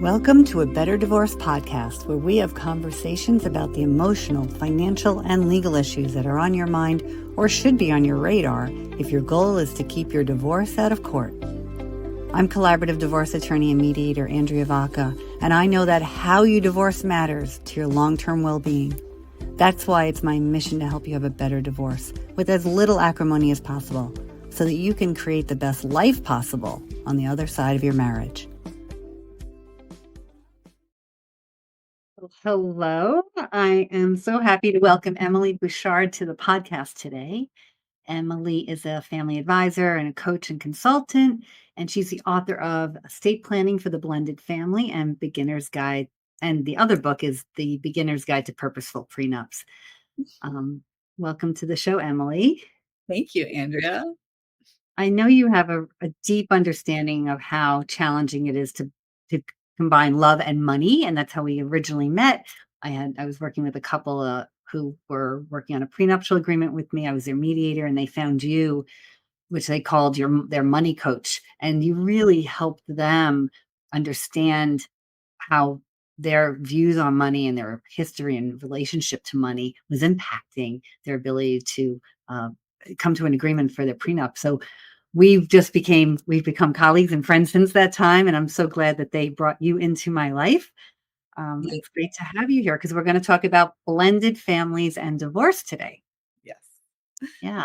Welcome to a Better Divorce podcast, where we have conversations about the emotional, financial, and legal issues that are on your mind or should be on your radar if your goal is to keep your divorce out of court. I'm collaborative divorce attorney and mediator Andrea Vacca, and I know that how you divorce matters to your long-term well-being. That's why it's my mission to help you have a better divorce with as little acrimony as possible, so that you can create the best life possible on the other side of your marriage. Hello. I am so happy to welcome Emily Bouchard to the podcast today. Emily is a family advisor and a coach and consultant, and she's the author of Estate Planning for the Blended Family and Beginner's Guide. And the other book is The Beginner's Guide to Purposeful Prenups. Welcome to the show, Emily. Thank you, Andrea. I know you have a deep understanding of how challenging it is to combine love and money, and that's how we originally met. I was working with a couple who were working on a prenuptial agreement with me. I was their mediator, and they found you, which they called their money coach, and you really helped them understand how their views on money and their history and relationship to money was impacting their ability to come to an agreement for their prenup. So we've become colleagues and friends since that time. And I'm so glad that they brought you into my life. It's great to have you here because we're going to talk about blended families and divorce today. Yes. Yeah.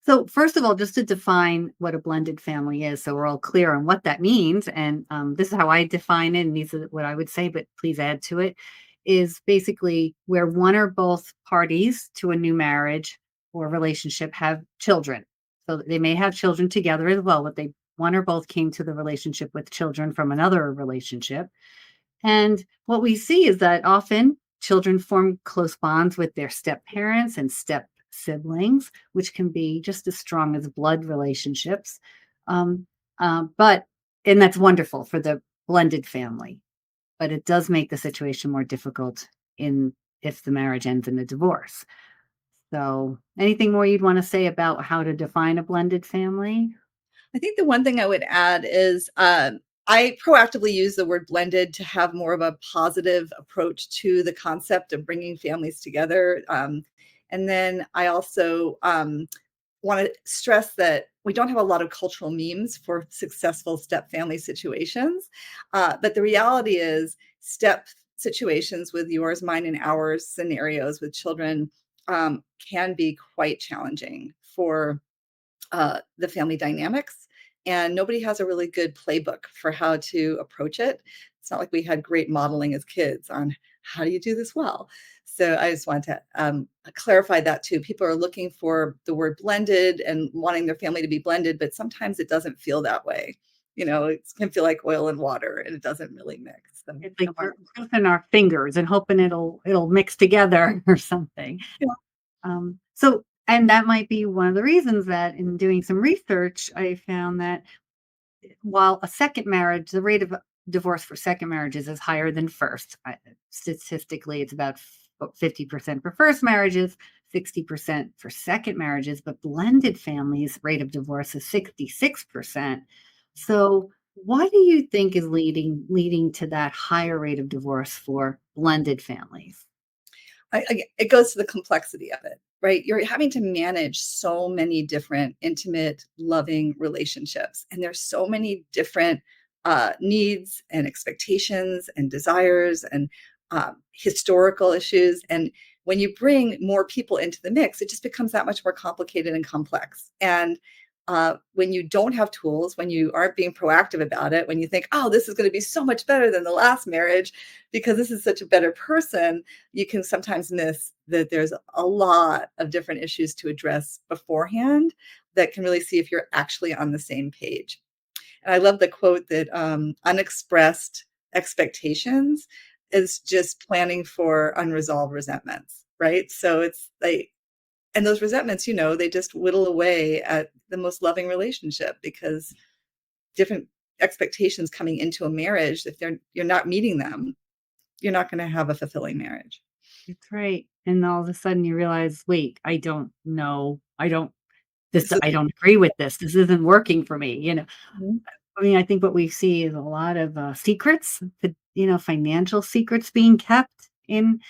So first of all, just to define what a blended family is, so we're all clear on what that means. And this is how I define it, and these are what I would say, but please add to it, is basically where one or both parties to a new marriage or relationship have children. So they may have children together as well, but one or both came to the relationship with children from another relationship. And what we see is that often children form close bonds with their step parents and step siblings, which can be just as strong as blood relationships. Um, but and that's wonderful for the blended family, but it does make the situation more difficult if the marriage ends in a divorce. So, anything more you'd want to say about how to define a blended family? I think the one thing I would add is I proactively use the word blended to have more of a positive approach to the concept of bringing families together. And then I also want to stress that we don't have a lot of cultural memes for successful step family situations. But the reality is step situations with yours, mine, and ours scenarios with children can be quite challenging for the family dynamics. And nobody has a really good playbook for how to approach it. It's not like we had great modeling as kids on how do you do this well. So I just want to clarify that too. People are looking for the word blended and wanting their family to be blended, but sometimes it doesn't feel that way. You know, it can feel like oil and water, and it doesn't really mix. So, It's like we're crossing our fingers and hoping it'll mix together or something. yeah. And that might be one of the reasons that in doing some research, I found that while a second marriage, the rate of divorce for second marriages is higher than first. Statistically, it's about 50% for first marriages, 60% for second marriages, but blended families rate of divorce is 66%. So what do you think is leading to that higher rate of divorce for blended families? It goes to the complexity of it, right? You're having to manage so many different intimate, loving relationships, and there's so many different needs and expectations and desires and historical issues. And when you bring more people into the mix, it just becomes that much more complicated and complex. And when you don't have tools, when you aren't being proactive about it, when you think, oh, this is going to be so much better than the last marriage because this is such a better person, you can sometimes miss that there's a lot of different issues to address beforehand that can really see if you're actually on the same page. And I love the quote that unexpressed expectations is just planning for unresolved resentments, right? So it's like, and those resentments, they just whittle away at the most loving relationship because different expectations coming into a marriage, if you're not meeting them, you're not going to have a fulfilling marriage. That's right. And all of a sudden you realize, wait, I don't know. I don't agree with this. This isn't working for me. Mhm. I mean, I think what we see is a lot of, secrets, financial secrets being kept in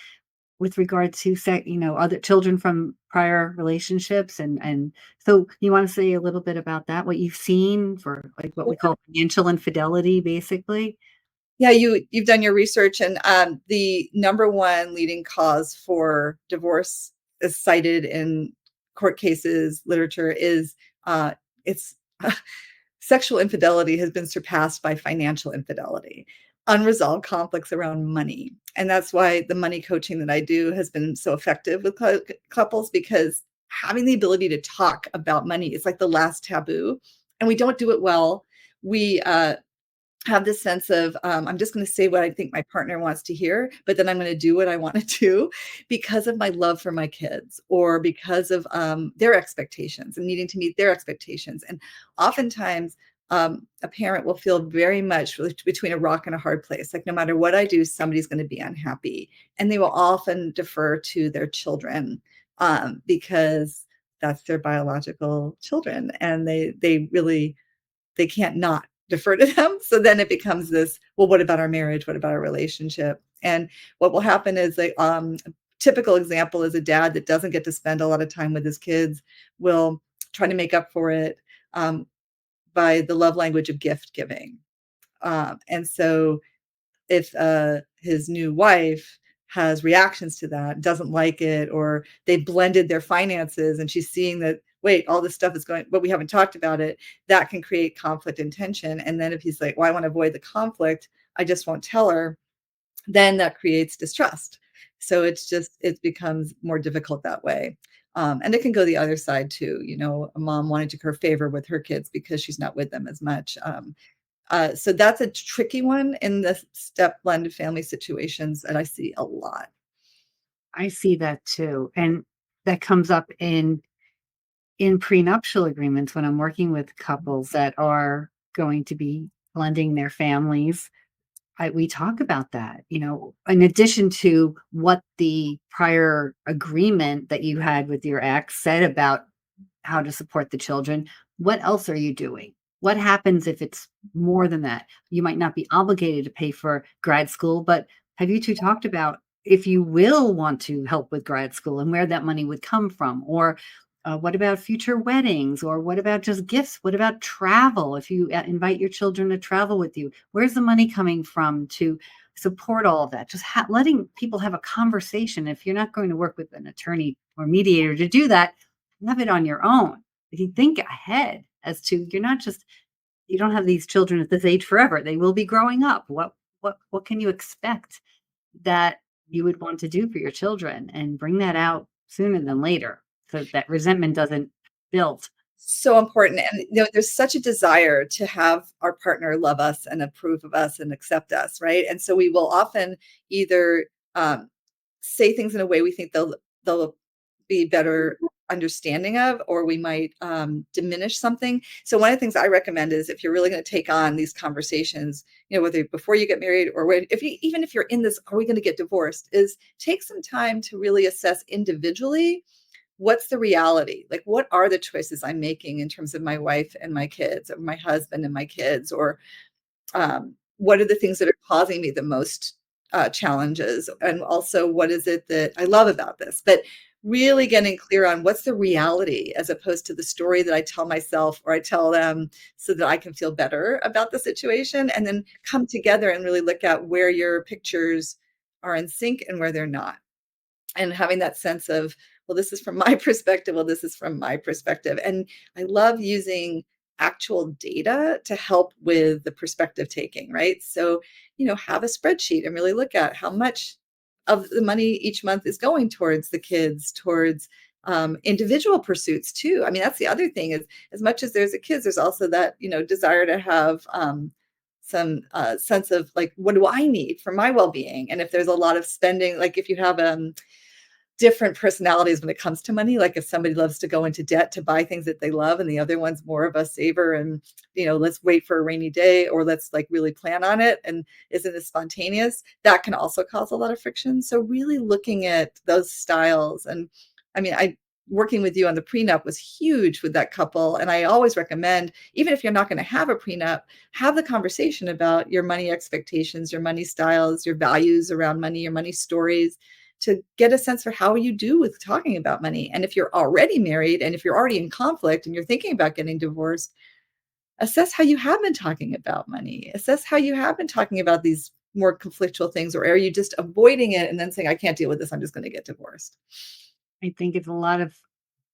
with regard to other children from prior relationships, and so you wanna say a little bit about that, what you've seen for, like, what we call financial infidelity, basically? Yeah, you've done your research, and the number one leading cause for divorce is cited in court cases, literature is it's sexual infidelity has been surpassed by financial infidelity, unresolved conflicts around money. And that's why the money coaching that I do has been so effective with couples, because having the ability to talk about money is like the last taboo, and we don't do it well. We have this sense of, I'm just going to say what I think my partner wants to hear, but then I'm going to do what I want to do because of my love for my kids, or because of their expectations and needing to meet their expectations. And oftentimes, a parent will feel very much between a rock and a hard place. Like, no matter what I do, somebody's going to be unhappy. And they will often defer to their children, because that's their biological children. And they really, they can't not defer to them. So then it becomes this, well, what about our marriage? What about our relationship? And what will happen is a typical example is a dad that doesn't get to spend a lot of time with his kids will try to make up for it, um, by the love language of gift giving. And so if his new wife has reactions to that, doesn't like it, or they blended their finances and she's seeing that, wait, all this stuff is going, but we haven't talked about it, that can create conflict and tension. And then if he's like, well, I want to avoid the conflict, I just won't tell her, then that creates distrust. So it becomes more difficult that way. And it can go the other side too. A mom wanting to curry favor with her kids because she's not with them as much. So that's a tricky one in the step blended family situations that I see a lot. I see that too, and that comes up in prenuptial agreements when I'm working with couples that are going to be blending their families. We talk about that, in addition to what the prior agreement that you had with your ex said about how to support the children. What else are you doing? What happens if it's more than that? You might not be obligated to pay for grad school, but have you two talked about if you will want to help with grad school and where that money would come from? Or what about future weddings? Or what about just gifts? What about travel? If you invite your children to travel with you, where's the money coming from to support all of that? Just letting people have a conversation. If you're not going to work with an attorney or mediator to do that, have it on your own. If you think ahead as to you don't have these children at this age forever. They will be growing up. What can you expect that you would want to do for your children, and bring that out sooner than later so that resentment doesn't build. So important. And there's such a desire to have our partner love us and approve of us and accept us, right? And so we will often either um, say things in a way we think they'll be better understanding of, or we might diminish something. So one of the things I recommend is, if you're really going to take on these conversations, whether before you get married, or even if you're in this, are we going to get divorced, is take some time to really assess individually, what's the reality? Like, what are the choices I'm making in terms of my wife and my kids, or my husband and my kids, or what are the things that are causing me the most challenges? And also, what is it that I love about this? But really getting clear on what's the reality, as opposed to the story that I tell myself or I tell them so that I can feel better about the situation, and then come together and really look at where your pictures are in sync and where they're not, and having that sense of, well, this is from my perspective, well, this is from my perspective. And I love using actual data to help with the perspective taking, right? So, have a spreadsheet and really look at how much of the money each month is going towards the kids, towards individual pursuits too. I mean, that's the other thing, is as much as there's a kids, there's also that, desire to have some sense of, like, what do I need for my well-being? And if there's a lot of spending, like if you have different personalities when it comes to money. Like, if somebody loves to go into debt to buy things that they love, and the other one's more of a saver and, let's wait for a rainy day, or let's like really plan on it and isn't as spontaneous, that can also cause a lot of friction. So really looking at those styles. And I mean, working with you on the prenup was huge with that couple. And I always recommend, even if you're not going to have a prenup, have the conversation about your money expectations, your money styles, your values around money, your money stories, to get a sense for how you do with talking about money. And if you're already married and if you're already in conflict and you're thinking about getting divorced, assess how you have been talking about money. Assess how you have been talking about these more conflictual things, or are you just avoiding it and then saying, I can't deal with this, I'm just going to get divorced? I think it's a lot of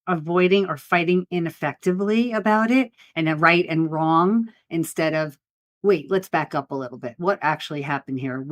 avoiding or fighting ineffectively about it and a right and wrong instead of, wait, let's back up a little bit. What actually happened here?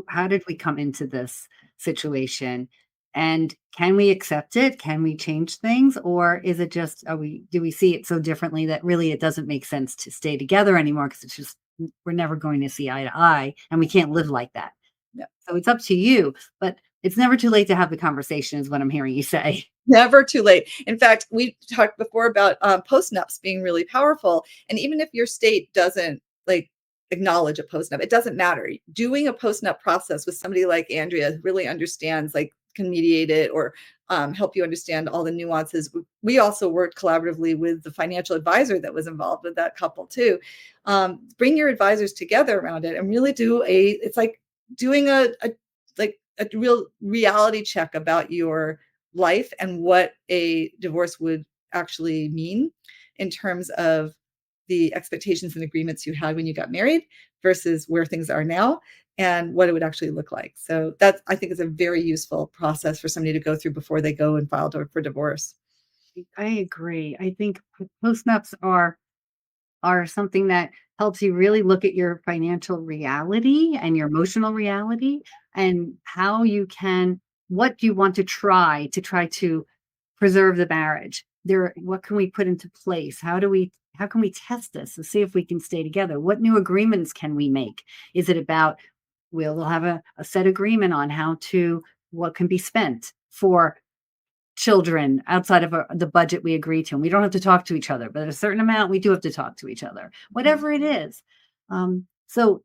How did we come into this situation? And can we accept it? Can we change things? Or is it just, do we see it so differently that really it doesn't make sense to stay together anymore? Because it's just, we're never going to see eye to eye and we can't live like that. Yeah. So it's up to you, but it's never too late to have the conversation, is what I'm hearing you say. Never too late. In fact, we talked before about postnups being really powerful. And even if your state doesn't like acknowledge a postnup, it doesn't matter. Doing a postnup process with somebody like Andrea who really understands, like can mediate it or help you understand all the nuances. We also worked collaboratively with the financial advisor that was involved with that couple too. Bring your advisors together around it and really it's like doing a real reality check about your life and what a divorce would actually mean in terms of the expectations and agreements you had when you got married versus where things are now and what it would actually look like. So that I think is a very useful process for somebody to go through before they go and file for divorce. I agree. I think postnups are something that helps you really look at your financial reality and your emotional reality and how you can what do you want to try to preserve the marriage. What can we put into place? How can we test this and see if we can stay together? What new agreements can we make? Is it about we'll have a set agreement on what can be spent for children outside of the budget we agree to. And we don't have to talk to each other, but at a certain amount, we do have to talk to each other, whatever it is. And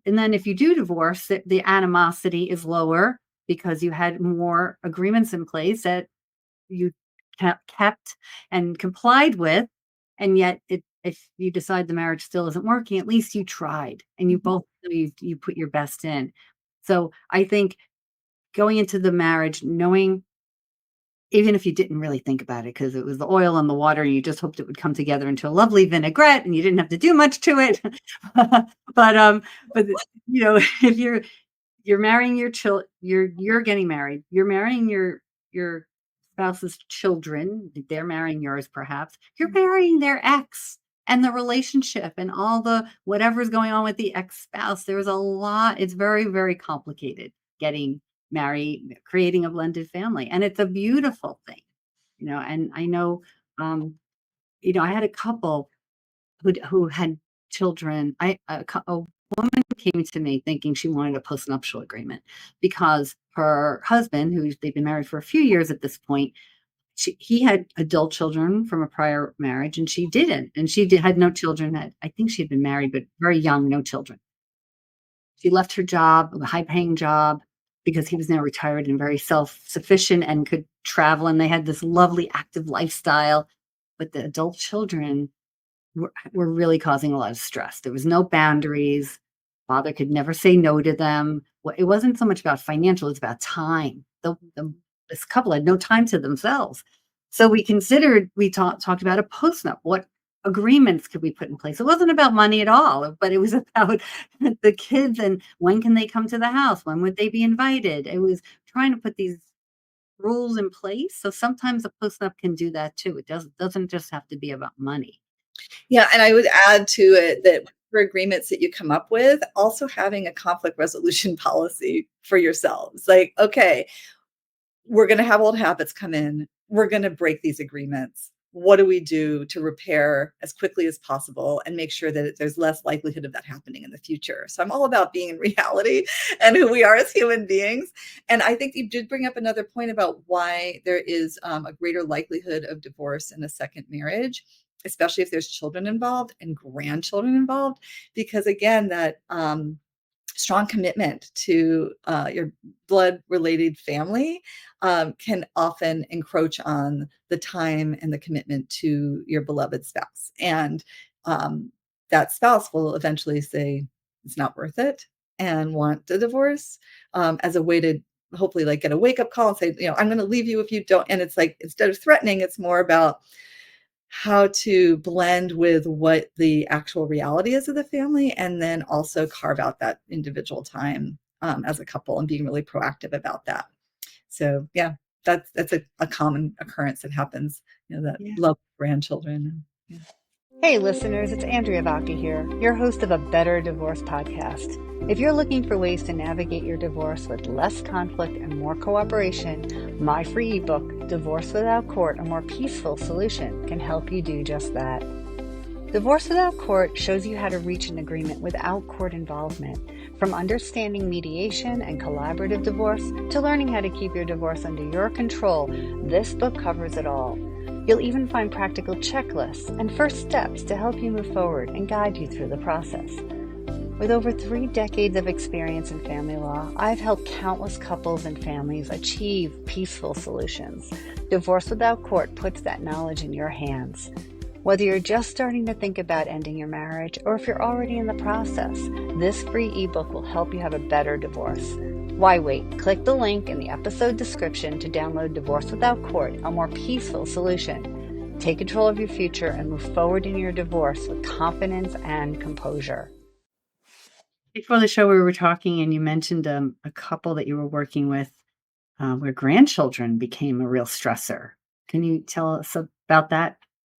then if you do divorce, the animosity is lower because you had more agreements in place that you kept and complied with. And yet, if you decide the marriage still isn't working, at least you tried and you Mhm. both you put your best in. So I think going into the marriage, knowing even if you didn't really think about it because it was the oil and the water and you just hoped it would come together into a lovely vinaigrette and you didn't have to do much to it. But, but, if you're marrying you're getting married, you're marrying your spouse's children, they're marrying yours perhaps, you're marrying their ex and the relationship and all the whatever's going on with the ex-spouse. There's a lot, it's very, very complicated getting married, creating a blended family, and it's a beautiful thing, and I know, um, I had a couple who had children. A woman came to me thinking she wanted a postnuptial agreement because her husband, who they've been married for a few years at this point, he had adult children from a prior marriage, and she didn't, and had no children. I think she had been married, but very young, no children. She left her job, a high-paying job, because he was now retired and very self-sufficient and could travel, and they had this lovely active lifestyle. But the adult children were really causing a lot of stress. There was no boundaries. Father could never say no to them. It wasn't so much about financial, it's about time. This couple had no time to themselves. So we talked about a postnup. What agreements could we put in place? It wasn't about money at all, but it was about the kids and when can they come to the house? When would they be invited? It was trying to put these rules in place. So sometimes a postnup can do that too. It doesn't just have to be about money. Yeah, and I would add to it that for agreements that you come up with, also having a conflict resolution policy for yourselves. Like, okay, we're going to have old habits come in. We're going to break these agreements. What do we do to repair as quickly as possible and make sure that there's less likelihood of that happening in the future? So I'm all about being in reality and who we are as human beings. And I think you did bring up another point about why there is a greater likelihood of divorce in a second marriage, especially if there's children involved and grandchildren involved, because again, that strong commitment to your blood related family can often encroach on the time and the commitment to your beloved spouse. And um, that spouse will eventually say it's not worth it and want the divorce as a way to hopefully like get a wake up call and say, I'm going to leave you if you don't. And it's like, instead of threatening, it's more about how to blend with what the actual reality is of the family, and then also carve out that individual time as a couple and being really proactive about that. So yeah, that's a common occurrence that happens, that Yeah. love grandchildren. Yeah. Hey, listeners, it's Andrea Vacca here, your host of a Better Divorce podcast. If you're looking for ways to navigate your divorce with less conflict and more cooperation, my free ebook, Divorce Without Court, A More Peaceful Solution, can help you do just that. Divorce Without Court shows you how to reach an agreement without court involvement, from understanding mediation and collaborative divorce to learning how to keep your divorce under your control. This book covers it all. You'll even find practical checklists and first steps to help you move forward and guide you through the process. With over 3 decades of experience in family law, I've helped countless couples and families achieve peaceful solutions. Divorce Without Court puts that knowledge in your hands. Whether you're just starting to think about ending your marriage or if you're already in the process, this free ebook will help you have a better divorce. Why wait? Click the link in the episode description to download Divorce Without Court, A More Peaceful Solution. Take control of your future and move forward in your divorce with confidence and composure. Before the show, we were talking, and you mentioned a couple that you were working with where grandchildren became a real stressor. Can you tell us about that?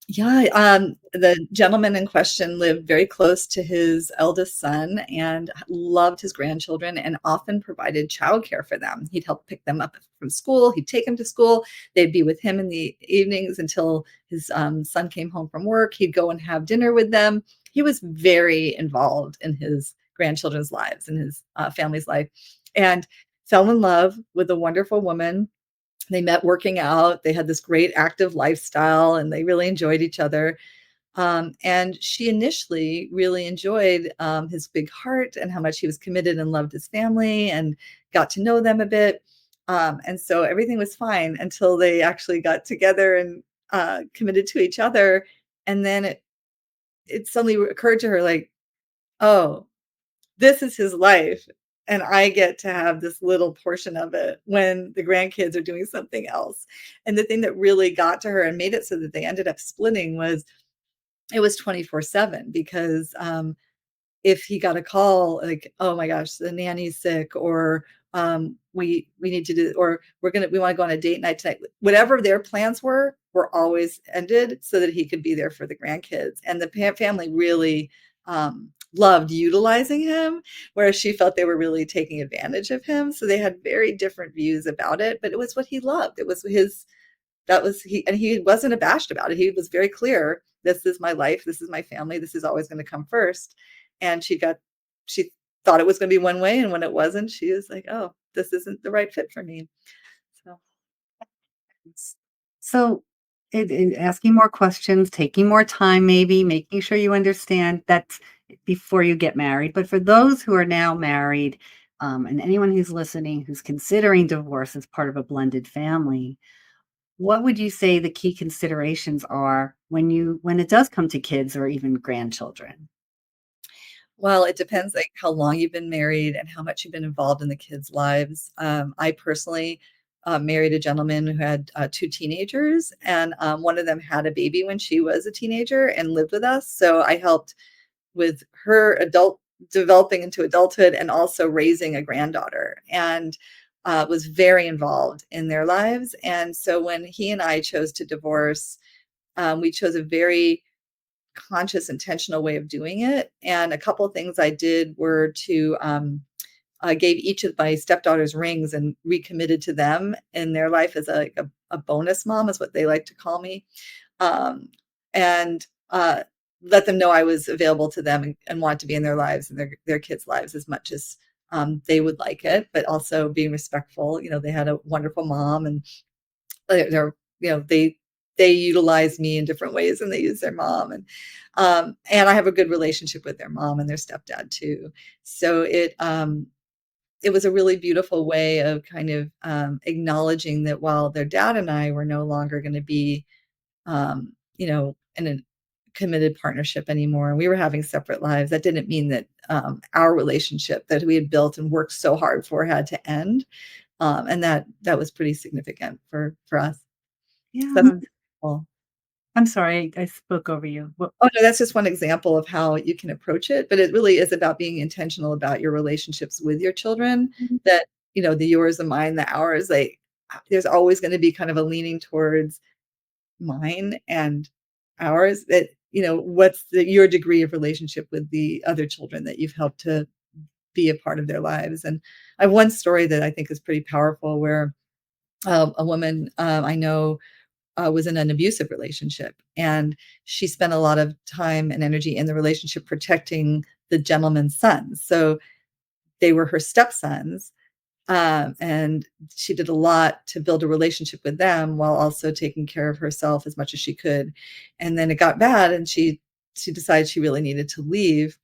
Yeah, the gentleman in question lived very close to his eldest son and loved his grandchildren and often provided childcare for them. He'd help pick them up from school. He'd take them to school. They'd be with him in the evenings until his son came home from work. He'd go and have dinner with them. He was very involved in his grandchildren's lives and his family's life, and fell in love with a wonderful woman. They met working out. They had this great active lifestyle and they really enjoyed each other. And she initially really enjoyed his big heart and how much he was committed and loved his family and got to know them a bit. And so everything was fine until they actually got together and committed to each other. And then it suddenly occurred to her like, oh, this is his life, and I get to have this little portion of it when the grandkids are doing something else. And the thing that really got to her and made it so that they ended up splitting was it was 24/7 because, if he got a call like, "Oh my gosh, the nanny's sick," or, we need to do," or we wanna go on a date night tonight." Whatever their plans were always ended so that he could be there for the grandkids, and the family really, loved utilizing him, whereas she felt they were really taking advantage of him, so they had very different views about it, but it was what he loved. It was his that was he and he wasn't abashed about it. He was very clear, "This is my life, this is my family, this is always gonna come first." And she thought it was gonna be one way, and when it wasn't, she was like, "Oh, this isn't the right fit for me." So, So, asking more questions, taking more time, maybe making sure you understand that's before you get married. But for those who are now married, and anyone who's listening who's considering divorce as part of a blended family, what would you say the key considerations are when it does come to kids or even grandchildren? well, it depends, like, how long you've been married and how much you've been involved in the kids' lives. I personally, married a gentleman who had, 2 teenagers, and, one of them had a baby when she was a teenager and lived with us, so I helped with her adult developing into adulthood and also raising a granddaughter, and was very involved in their lives. And so when he and I chose to divorce, we chose a very conscious, intentional way of doing it. And a couple of things I did were to I gave each of my stepdaughters rings and recommitted to them in their life as a bonus mom, is what they like to call me, um, and let them know I was available to them and want to be in their lives and their kids' lives as much as they would like it, but also being respectful. They had a wonderful mom, and they're they they utilize me in different ways than they use their mom. And I have a good relationship with their mom and their stepdad too. So it was a really beautiful way of kind of acknowledging that while their dad and I were no longer going to be, in a committed partnership anymore, and we were having separate lives, that didn't mean that our relationship that we had built and worked so hard for had to end. And that was pretty significant for us. So that's Yeah. cool. I'm sorry, I spoke over you. Well, Oh, no, that's just one example of how you can approach it, but it really is about being intentional about your relationships with your children, that, the yours, the mine, the ours, like, there's always gonna be kind of a leaning towards mine and ours, that, what's your degree of relationship with the other children that you've helped to be a part of their lives. And I have one story that I think is pretty powerful where, a woman, I know, was in an abusive relationship, and she spent a lot of time and energy in the relationship protecting the gentleman's sons. So they were her stepsons, and she did a lot to build a relationship with them while also taking care of herself as much as she could. And then it got bad, and she decided she really needed to leave.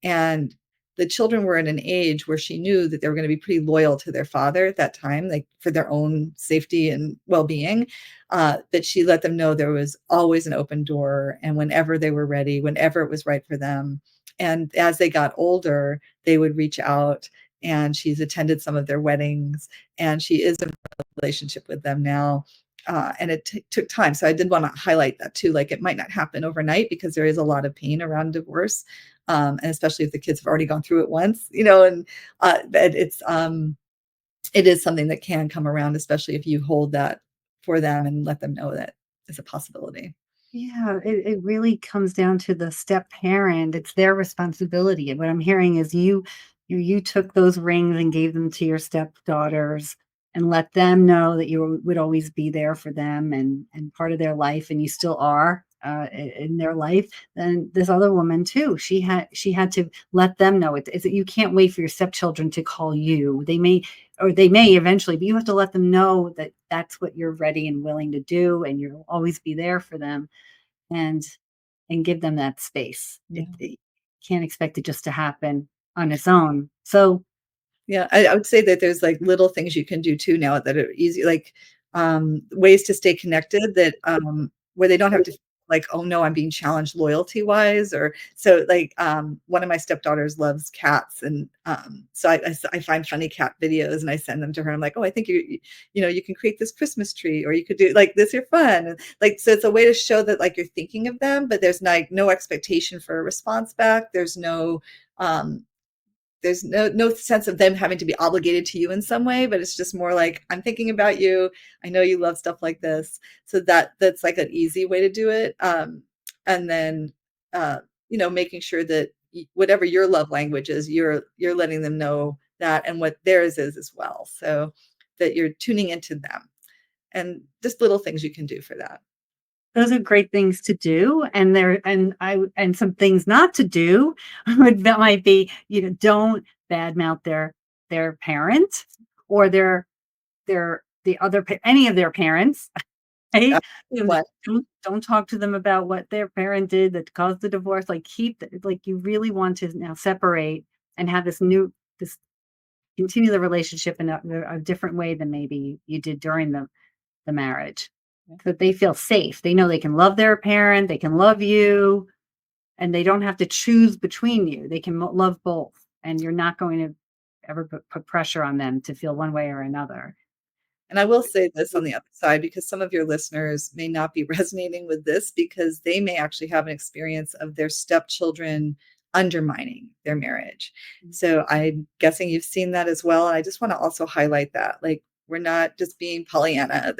And the children were at an age where she knew that they were going to be pretty loyal to their father at that time, like for their own safety and well-being. But she let them know there was always an open door, and whenever they were ready, whenever it was right for them. And as they got older, they would reach out, and she's attended some of their weddings, and she is in a relationship with them now. And it took time. So I did want to highlight that too. Like, it might not happen overnight because there is a lot of pain around divorce. And especially if the kids have already gone through it once, and that it is something that can come around, especially if you hold that for them and let them know that it's a possibility. yeah, it really comes down to the step parent. It's their responsibility. And what I'm hearing is you took those rings and gave them to your stepdaughters and let them know that you would always be there for them and part of their life, and you still are in their life. And this other woman too, she had to let them know it's that you can't wait for your stepchildren to call you. They may eventually, but you have to let them know that that's what you're ready and willing to do, and you'll always be there for them, and give them that space. Yeah. It can't expect it just to happen on its own. So Yeah, I would say that there's, like, little things you can do too now that are easy, like, ways to stay connected that, where they don't have to feel like, "Oh, no, I'm being challenged loyalty-wise," or so, like, one of my stepdaughters loves cats, and, so I find funny cat videos, and I send them to her. I'm like, "Oh, I think you can create this Christmas tree, or you could do like this, you're fun." And, like, so it's a way to show that, like, you're thinking of them, but there's, like, no expectation for a response back. Um there's no sense of them having to be obligated to you in some way, but it's just more like, I'm thinking about you. I know you love stuff like this. So that's like an easy way to do it. And then making sure that whatever your love language is, you're letting them know that, and what theirs is as well. So that you're tuning into them, and just little things you can do for that. those are great things to do, and and some things not to do that might be, don't badmouth their parent or any of their parents. Uh, Right? You know, What? don't talk to them about what their parent did that caused the divorce. Like, you really want to now separate and have this continue the relationship in a different way than maybe you did during the marriage. So that they feel safe. They know they can love their parent, they can love you, and they don't have to choose between you. They can love both, and you're not going to ever put pressure on them to feel one way or another. And I will say this on the other side, because some of your listeners may not be resonating with this, because they may actually have an experience of their stepchildren undermining their marriage. So I'm guessing you've seen that as well. And I just want to also highlight that, like, we're not just being Pollyanna.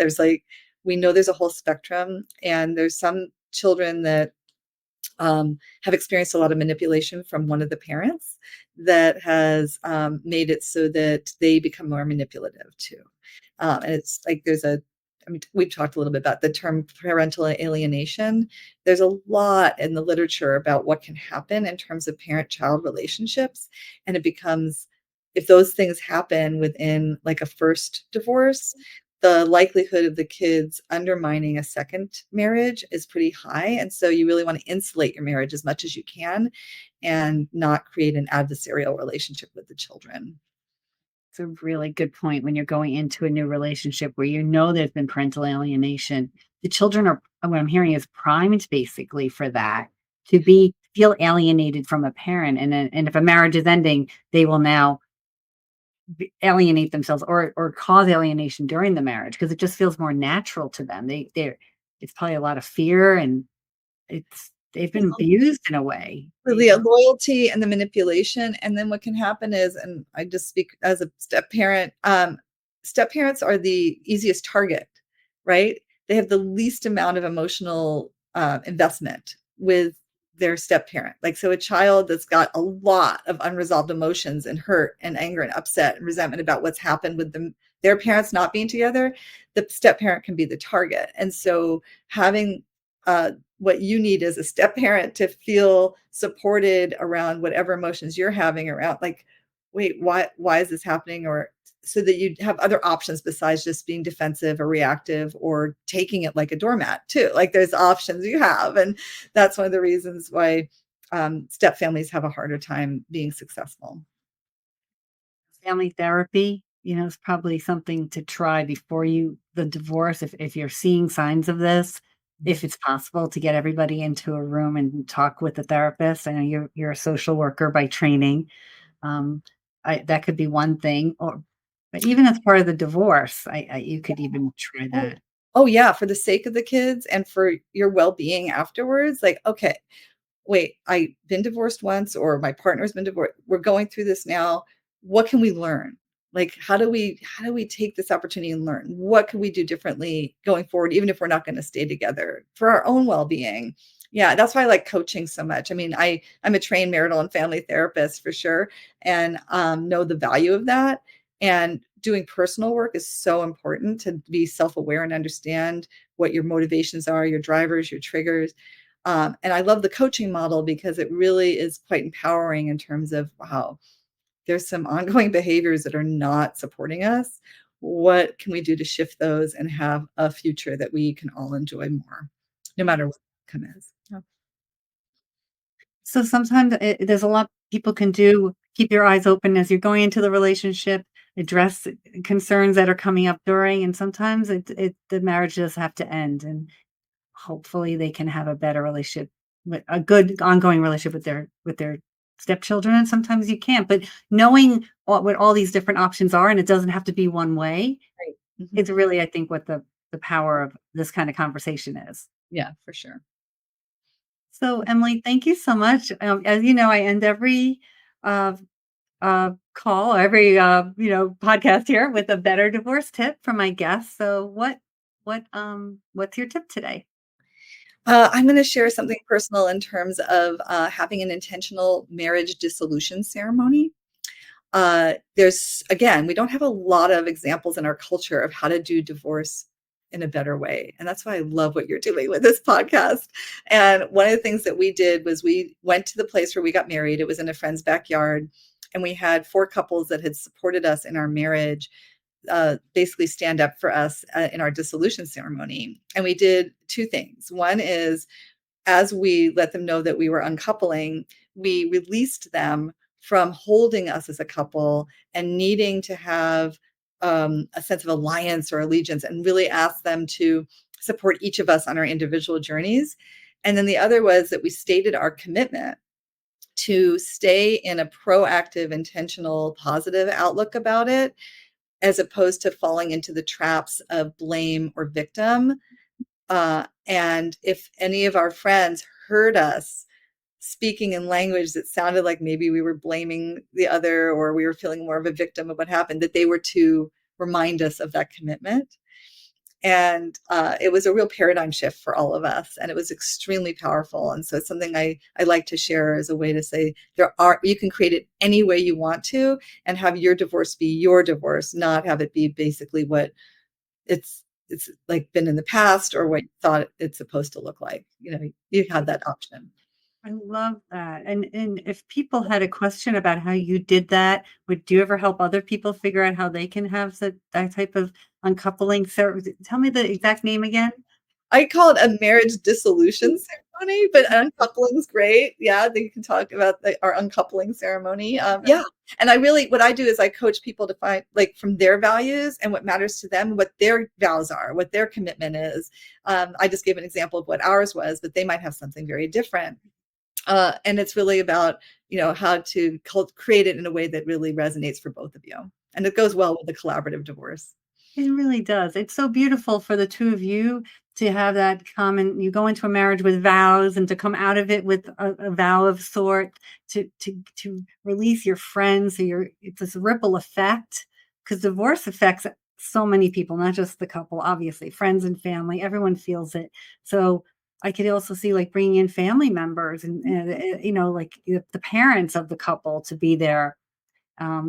We know there's a whole spectrum, and there's some children that have experienced a lot of manipulation from one of the parents that has made it so that they become more manipulative too. And it's like I mean, we've talked a little bit about the term parental alienation. There's a lot in the literature about what can happen in terms of parent-child relationships. And it becomes, if those things happen within like a first divorce, the likelihood of the kids undermining a second marriage is pretty high. And so you really want to insulate your marriage as much as you can and not create an adversarial relationship with the children. It's a really good point when you're going into a new relationship where you know there's been parental alienation. The children are, what I'm hearing is primed basically for that, to be feel alienated from a parent. And if a marriage is ending, they will now alienate themselves or cause alienation during the marriage because it just feels more natural to them. They're it's probably a lot of fear and they've been abused in a way, For the loyalty and the manipulation, and then what can happen is, and I just speak as a step parents are the easiest target, right? They have the least amount of emotional, investment with their step parent. Like, so a child that's got a lot of unresolved emotions and hurt and anger and upset and resentment about what's happened with them their parents not being together, the step parent can be the target. And so having, what you need as a step parent to feel supported around whatever emotions you're having around, like, wait, why is this happening? Or so that you have other options besides just being defensive or reactive or taking it like a doormat too. Like, there's options you have. And that's one of the reasons why step families have a harder time being successful. family therapy, is probably something to try before the divorce if you're seeing signs of this, if it's possible to get everybody into a room and talk with a therapist. I know you're a social worker by training. Um, that could be one thing, but even as part of the divorce, you could even try Oh, that. oh yeah, for the sake of the kids and for your well-being afterwards, like, okay, wait, I've been divorced once or my partner's been divorced. We're going through this now. What can we learn? Like, how do we take this opportunity and learn? What can we do differently going forward, even if we're not going to stay together for our own well-being? Yeah, that's why I like coaching so much. I mean, I'm a trained marital and family therapist for sure, and know the value of that. And doing personal work is so important to be self-aware and understand what your motivations are, your drivers, your triggers. And I love the coaching model because it really is quite empowering in terms of, wow, there's some ongoing behaviors that are not supporting us. What can we do to shift those and have a future that we can all enjoy more, no matter what the outcome is? Yeah. So sometimes there's a lot people can do. Keep your eyes open as you're going into the relationship. Address concerns that are coming up during, and sometimes the marriage does have to end, and hopefully they can have a better relationship, with a good ongoing relationship with their stepchildren. And sometimes you can't, but knowing what all these different options are, and it doesn't have to be one way, Right. Mhm. is really, I think, what the power of this kind of conversation is. Yeah, for sure. So, Emily, thank you so much. As you know, I end every uh, call, every podcast here with a better divorce tip from my guests. So, what's your tip today? I'm going to share something personal in terms of having an intentional marriage dissolution ceremony. There's again, we don't have a lot of examples in our culture of how to do divorce in a better way. And that's why I love what you're doing with this podcast. And one of the things that we did was we went to the place where we got married. It was in a friend's backyard. And we had four couples that had supported us in our marriage, basically stand up for us in our dissolution ceremony. And we did two things. One is, as we let them know that we were uncoupling, we released them from holding us as a couple and needing to have a sense of alliance or allegiance, and really asked them to support each of us on our individual journeys. And then the other was that we stated our commitment to stay in a proactive, intentional, positive outlook about it, as opposed to falling into the traps of blame or victim. And if any of our friends heard us speaking in language that sounded like maybe we were blaming the other or we were feeling more of a victim of what happened, that they were to remind us of that commitment. And it was a real paradigm shift for all of us, and it was extremely powerful. And so it's something I like to share as a way to say you can create it any way you want to, and have your divorce be your divorce, not have it be basically what it's like been in the past or what you thought it's supposed to look like. You had that option. I love that. And if people had a question about how you did that, would you ever help other people figure out how they can have that type of uncoupling. So tell me the exact name again. I call it a marriage dissolution ceremony, but uncoupling's great. Yeah, they can talk about our uncoupling ceremony. Yeah, and what I do is I coach people to find like from their values and what matters to them, what their vows are, what their commitment is. I just gave an example of what ours was, but they might have something very different. And it's really about, how to create it in a way that really resonates for both of you. And it goes well with the collaborative divorce. It really does. It's so beautiful for the two of you to have that common. You go into a marriage with vows, and to come out of it with a vow of sort, to release your friends. So it's this ripple effect, because divorce affects so many people, not just the couple, obviously, friends and family. Everyone feels it. So I could also see like bringing in family members and like the parents of the couple to be there. I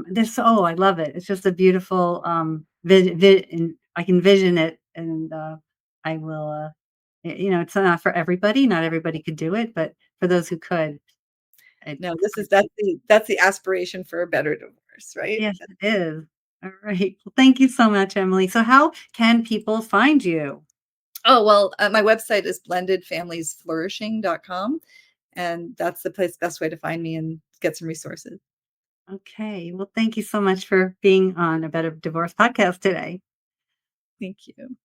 love it. It's just a beautiful and I can vision it, and I will. It's not for everybody. Not everybody could do it, but for those who could, No, that's the aspiration for a better divorce, right? yes, it is. All right. Well, thank you so much, Emily. So, how can people find you? Oh, well, my website is blendedfamiliesflourishing.com, and that's the best way to find me and get some resources. Okay. Well, thank you so much for being on a Better Divorce podcast today. Thank you.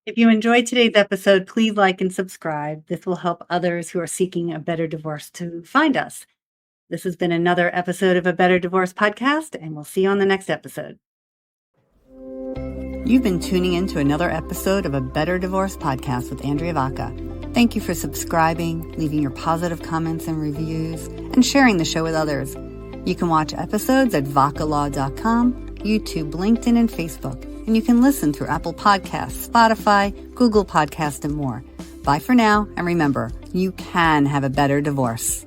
If you enjoyed today's episode, please like and subscribe. This will help others who are seeking a better divorce to find us. This has been another episode of a Better Divorce podcast, and we'll see you on the next episode. You've been tuning in to another episode of a Better Divorce podcast with Andrea Vacca. Thank you for subscribing, leaving your positive comments and reviews, and sharing the show with others. You can watch episodes at vaccalaw.com, YouTube, LinkedIn, and Facebook. And you can listen through Apple Podcasts, Spotify, Google Podcasts, and more. Bye for now, and remember, you can have a better divorce.